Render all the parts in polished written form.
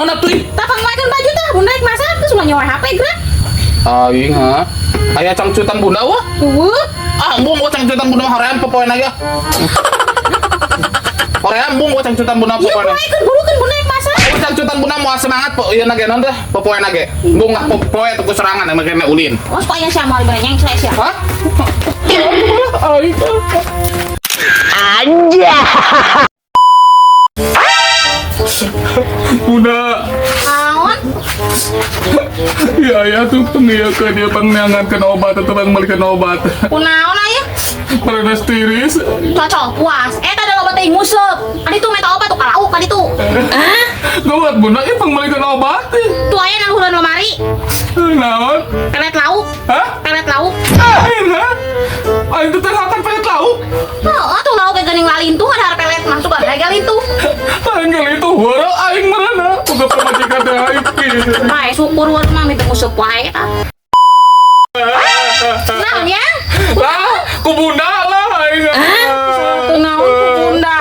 Naon atuh? Tak panglakeun baju tah bunda rek masak geus ulah nyawa HP geura. Aing ha. Aya cangcutan bunda wah. Embung gua cangcutan bunda hoream popoena ya. Hoream embung gua cangcutan bunda Ieu popoena. poe keur buru kan bunda rek masak. Gua cangcutan bunda mau semangat po ieu nage naon teh popoena ge. Embung ngah popoe tuh serangan emang kene ulin. Oh supaya sia moal banyak saya sia. Hah? Aing. Bunda. Naon? Ya tuh pengiyakan dia pangnyangankan obat atau pangbalikan obat. Kunaon aya? Karena tiris. Cocok puas. Eta adalah obat teuing museup. Adi tuh meta obat tuh kalauk kali tuh. Gawat bunda ya pangbalikan obat. Tuh aya nang hulan lemari. Naon? Pelet lauk. Hah? Pelet lauk. Aing ha? Aing tuh terhakan pelet lauk. Oh, tuh lauk kayak geuning lalintu ada pelet masuk ada galintu. Aing kali itu wara aing merana. Boga pamajikan teh aing. Bae syukur we mah mita museup wae tah. Naon ya? Lah, ku bunda lah aing. Naon ku bunda?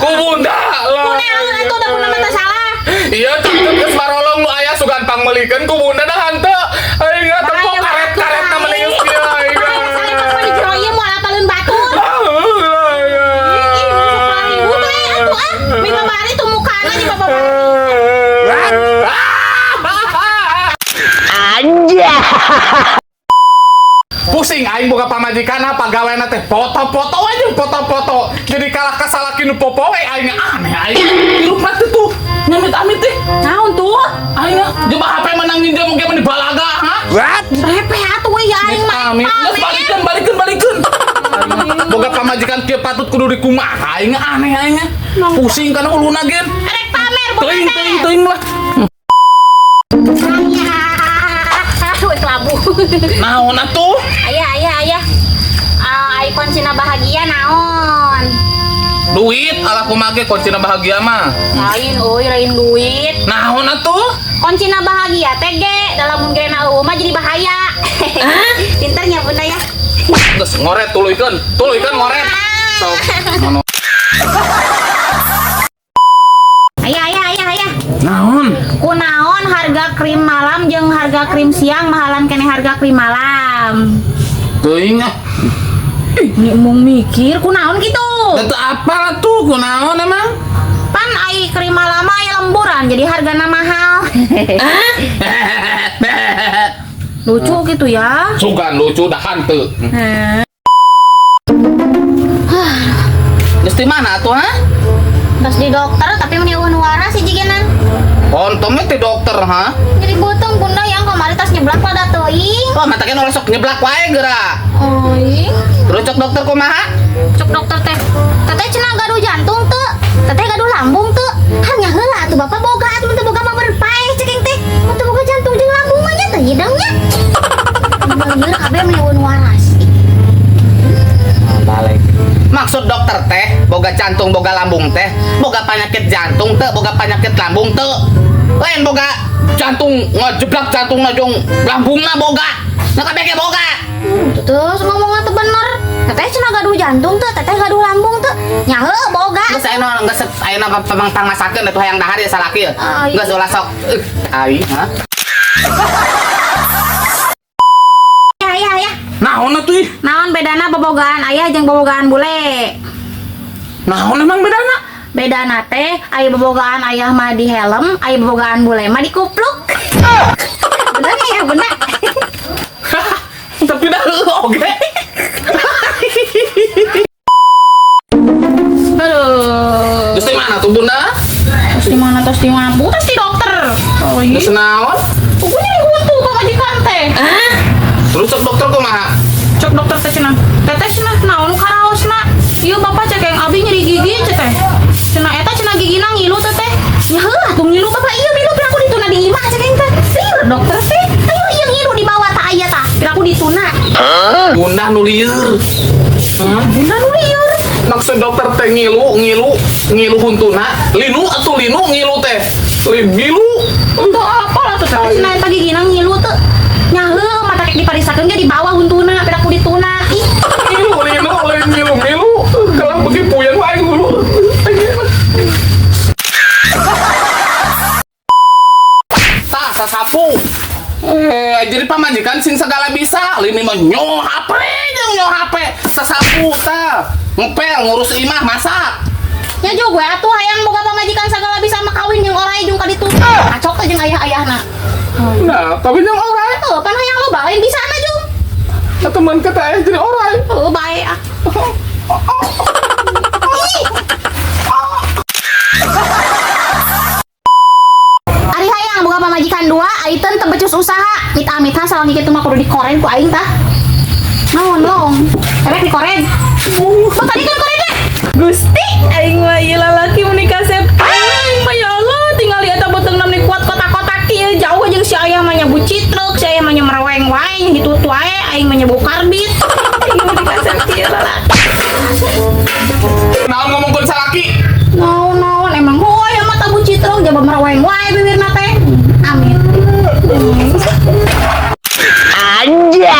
Ku bunda lah. Kunaon atuh da bunda mah salah. Iya, geus marolong nu aya sugan pangmelikeun ku bunda dah henteu. Aing tepok karet-karetna mending kieu aing. Di jero ieu moal apaleun batur. Minggu bari tuh mukana di bapak. Pusing aing boga pamajikan apa gaweana teh foto-foto aja foto-foto. Jadi kalah kasalaki nu popoe aing aneh aing. Hirup mah tuh nyamit-amit teh. Naon tuh? Aing coba HP menang ninja mungkin meni balaga ha. Repe atuh we ya aing mah. Amit. Geus balikeun. Boga pamajikan kieu patut kudu dikumaha aing aneh aing. Pusing kana uluna gen. Rek pamer bunda teh. Teuing lah. Wes labu. Naon atuh? Aya. Iphone Cina bahagia naon? Duit ala kumage kuncina bahagia mah. Lain duit. Naon atuh? Kuncina bahagia teh ge dalam mun gerena eueuh mah jadi bahaya. Pinternya bunda ya. Geus ngoret tuluykeun ngoret. Sok. Aya. Naon? Kunaon harga krim malam jeung harga krim siang mahalan kene harga krim malam. Teuing ah. Mung mikir kunaon gitu. Itu apa tuh? Kunaon emang? Pan ai krim malam aya lemburan jadi hargana mahal. Lucu gitu ya. Sugan lucu dah hanteu. Geus di mana tuh ha? Terus di dokter tapi meniun waras si jigenan. Ontongnya ti dokter ha? Jadi buteng bunda yang kemarin tas nyeblak pada teuing. Wah mata kan sok nyeblak wae geura. Oi. Terus cok dokter kumaha? Cuk dokter teh. Teteh cenah gaduh jantung teu. Teteh gaduh lambung teu. Hanya heula atuh bapak boga atuh teu boga mah berpae ceking teh. Mun teu boga jantung jeung lambung mah nya teh hidungnya. Bener kabeh meniun waras. Balik. Maksud dokter teh boga jantung boga lambung teh boga penyakit jantung teu boga penyakit lambung teu lain boga jantung ngejeblak jantung jeung lambungna boga nah kabeh ge boga Terus ngomongna teu bener. Teteh cenah gaduh jantung teu, teteh gaduh lambung teu. Nya heuh boga. geus ayeuna pangmasakeun atuh hayang dahar ya salaki geus ulah sok ai ha Ya. naon atuh ih Naon bedana bobogaan ayah jeung bobogaan bule? naon emang bedana Bedana teh aya bobogaan ayah mah di helm, aya bobogaan bule mah di kupluk. Bener ya, bener. tapi dah oge Aduh. geus di mana tuh bunda Terus di mana tos di mampu tos di dokter. Oh iya. geus naon Pokoknya buntu pamajikan teh. terus cek dokter kumaha Cek dokter teh cenah. Teteh cenah naon karaosna? Ieu bapak cek yang abi nyeri gigi teh. Cenah eta cenah gigina ngilu teh. Nya heuh atuh ngilu bapak ieu ngilu piraku dituna di imah cek yang teh. Lieur dokter teh. Ayo ieu ngilu di bawah tah aya tah. Piraku dituna. bunda nu lieur Bunda nu lieur. maksud dokter teh ngilu huntuna linu atuh linu ngilu teh ngilu Untuk apa lah tuh tapi cenah eta gigina ngilu teh. Nya heuh mata kek diparisakeun ge di bawah huntuna piraku dituna. Ih. ngilu ngilu kalau begitu puyeng wae dulu sasapu. Jadi pamajikan sing segala bisa. Lini mah nyoh HP, nyoh HP. Sasapu ta. Ngepel, ngurus imah, masak. Ya juga atuh hayang boga pamajikan segala bisa mah kawin jeung orai jeung kaditu. Acok teh jeung ayah-ayahna. Nah, tapi yang orang. Pan hayang lo lain bisa na jeung. Teman kita jadi orang. Bae ah. Ari hayang boga pamajikan dua, aiteun teu becus usaha. Amit-amit salah kitu mah kudu dikoreng ku aing tah. Naon long? Erek dikoreng. Tadi kan koreng deh. Gusti, aing mah ieu lalaki menikah sep. Aing mah ya Allah, tinggal lihat beuteung nam di kuat kotak-kotak kieu jauh jeung si aya mah nyabu citruk, si aya mah nya mereweng wae, hitut wae, aing mah nyabu karbit. Aing mah menikah sep kieu lalaki. Naon ngomongkeun salaki? Naon emang hoy mah tabu citruk jaba mereweng wae bibirna teh. Amin. Aja.